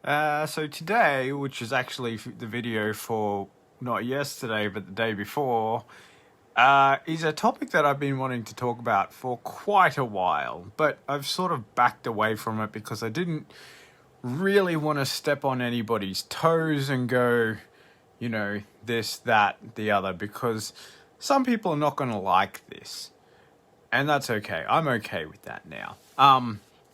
So today, which is actually the video for not yesterday, but the day before, is a topic that I've been wanting to talk about for quite a while, but I've sort of backed away from it because I didn't really want to step on anybody's toes and go, this, that, the other, because some people are not going to like this. And that's okay. I'm okay with that now.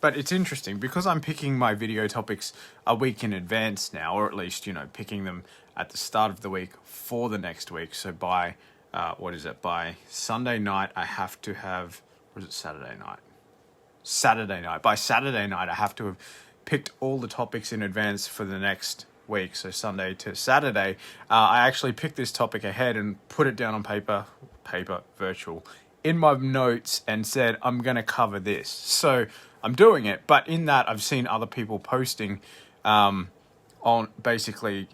But it's interesting because I'm picking my video topics a week in advance now, or at least, picking them at the start of the week for the next week. So by, by Sunday night, I have to have, or is it Saturday night? Saturday night. By Saturday night, I have to have picked all the topics in advance for the next week. So Sunday to Saturday, I actually picked this topic ahead and put it down on paper, virtual, in my notes and said, I'm going to cover this. So I'm doing it, but in that I've seen other people posting on basically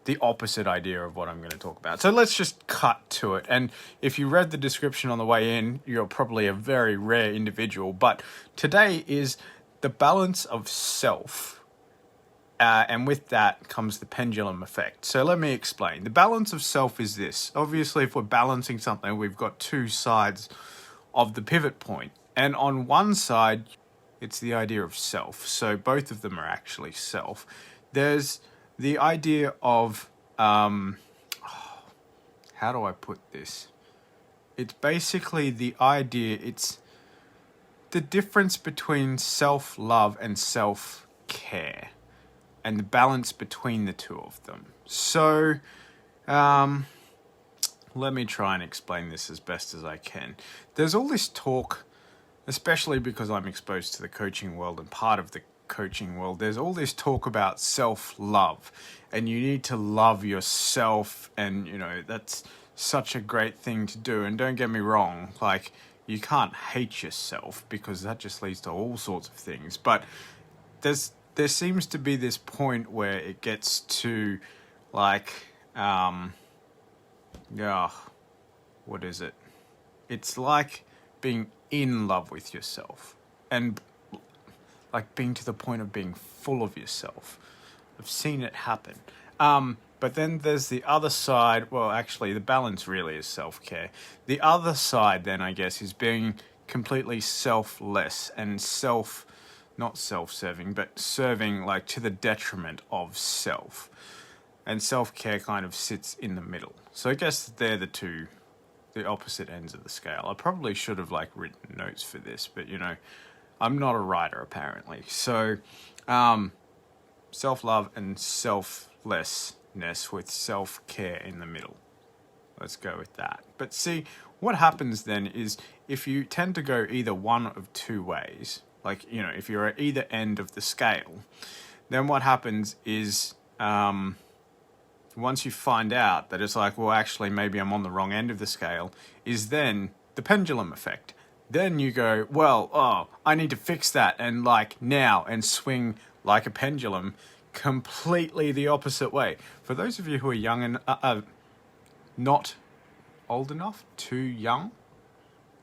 the opposite idea of what I'm going to talk about. So let's just cut to it. And if you read the description on the way in, you're probably a very rare individual. But today is the balance of self. And with that comes the pendulum effect. So let me explain. The balance of self is this. Obviously, if we're balancing something, we've got two sides of the pivot point. And on one side, it's the idea of self. So both of them are actually self. There's the idea of, how do I put this? It's basically the idea, it's the difference between self-love and self-care, and the balance between the two of them. So, let me try and explain this as best as I can. There's all this talk, especially because I'm exposed to the coaching world and part of the coaching world, there's all this talk about self-love, and you need to love yourself, and, that's such a great thing to do. And don't get me wrong, like, you can't hate yourself because that just leads to all sorts of things. But there seems to be this point where it gets to, like, what is it? It's like being in love with yourself and like being to the point of being full of yourself. I've seen it happen. But then there's the other side. Well, actually, the balance really is self-care. The other side, then, I guess, is being completely selfless and not self-serving, but serving like to the detriment of self. And self-care kind of sits in the middle. So I guess they're the opposite ends of the scale. I probably should have like written notes for this, but I'm not a writer apparently. So self-love and selflessness with self-care in the middle. Let's go with that. But see, what happens then is if you tend to go either one of two ways, like, if you're at either end of the scale, then what happens is once you find out that it's like, well, actually, maybe I'm on the wrong end of the scale, is then the pendulum effect. Then you go, well, I need to fix that and like now and swing like a pendulum completely the opposite way. For those of you who are young and not old enough, too young,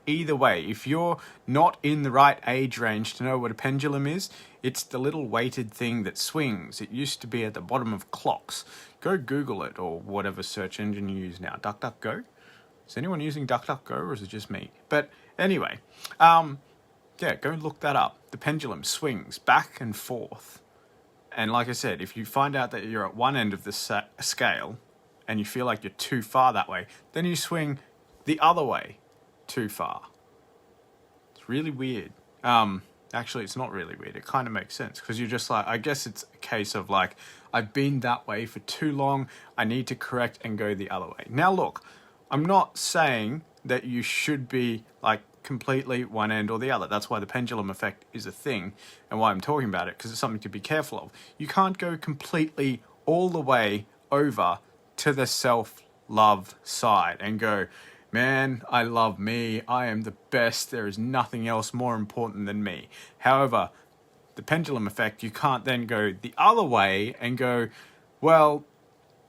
either way, if you're not in the right age range to know what a pendulum is, it's the little weighted thing that swings. It used to be at the bottom of clocks. Go Google it, or whatever search engine you use now. DuckDuckGo? Is anyone using DuckDuckGo, or is it just me? But anyway, go look that up. The pendulum swings back and forth. And like I said, if you find out that you're at one end of the scale and you feel like you're too far that way, then you swing the other way too far. It's really weird. Actually, it's not really weird. It kind of makes sense because you're just like, I guess it's a case of like, I've been that way for too long. I need to correct and go the other way. Now, look, I'm not saying that you should be like completely one end or the other. That's why the pendulum effect is a thing and why I'm talking about it, because it's something to be careful of. You can't go completely all the way over to the self-love side and go, man, I love me. I am the best. There is nothing else more important than me. However, the pendulum effect, you can't then go the other way and go, well,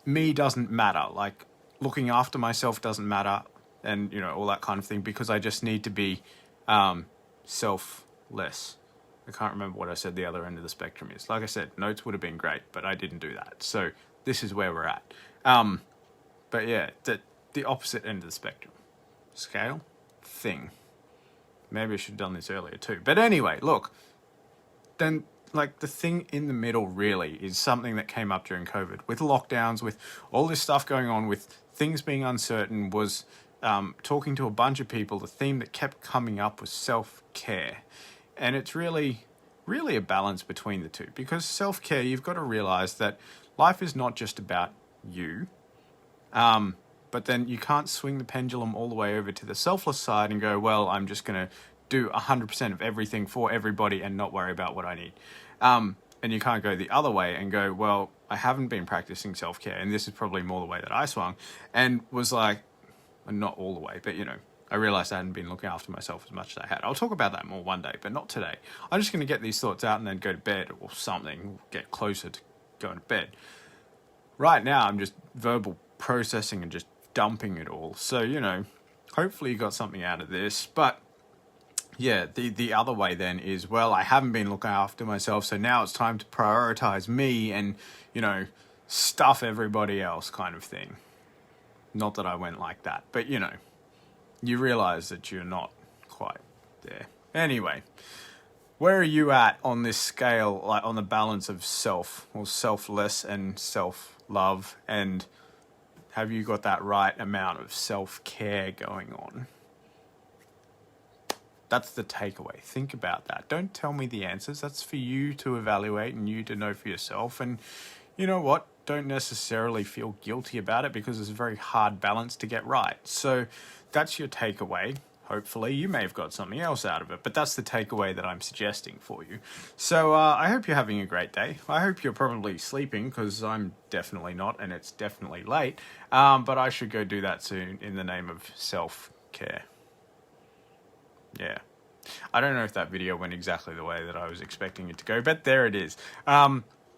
me doesn't matter. Like, looking after myself doesn't matter and, all that kind of thing, because I just need to be selfless. I can't remember what I said the other end of the spectrum is. Like I said, notes would have been great, but I didn't do that. So this is where we're at. But yeah, the opposite end of the spectrum. Scale, thing. Maybe I should have done this earlier too. But anyway, look, then like the thing in the middle really is something that came up during COVID with lockdowns, with all this stuff going on, with things being uncertain, was talking to a bunch of people. The theme that kept coming up was self-care. And it's really a balance between the two, because self-care, you've got to realize that life is not just about you. But then you can't swing the pendulum all the way over to the selfless side and go, well, I'm just going to do 100% of everything for everybody and not worry about what I need. And you can't go the other way and go, well, I haven't been practicing self-care. And this is probably more the way that I swung, and was like, not all the way, but I realized I hadn't been looking after myself as much as I had. I'll talk about that more one day, but not today. I'm just going to get these thoughts out and then go to bed or something, get closer to going to bed. Right now, I'm just verbal processing and just dumping it all. So, hopefully you got something out of this. But yeah, the other way then is, well, I haven't been looking after myself, so now it's time to prioritize me and, stuff everybody else kind of thing. Not that I went like that, but you realize that you're not quite there. Anyway, where are you at on this scale, like on the balance of self or selfless and self-love, and have you got that right amount of self-care going on? That's the takeaway. Think about that. Don't tell me the answers. That's for you to evaluate and you to know for yourself. And you know what? Don't necessarily feel guilty about it, because it's a very hard balance to get right. So that's your takeaway. Hopefully you may have got something else out of it, but that's the takeaway that I'm suggesting for you. So I hope you're having a great day. I hope you're probably sleeping, because I'm definitely not, and it's definitely late. But I should go do that soon in the name of self-care. Yeah. I don't know if that video went exactly the way that I was expecting it to go, but there it is.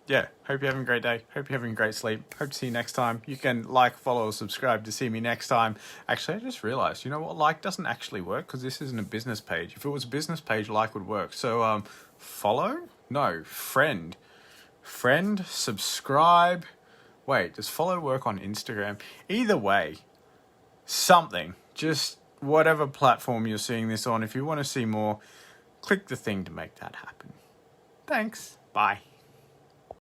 Yeah, hope you're having a great day. Hope you're having a great sleep. Hope to see you next time. You can like, follow, or subscribe to see me next time. Actually, I just realized, like doesn't actually work, because this isn't a business page. If it was a business page, like would work. So, follow? No, friend. Friend, subscribe. Wait, does follow work on Instagram? Either way, something. Just whatever platform you're seeing this on. If you want to see more, click the thing to make that happen. Thanks. Bye.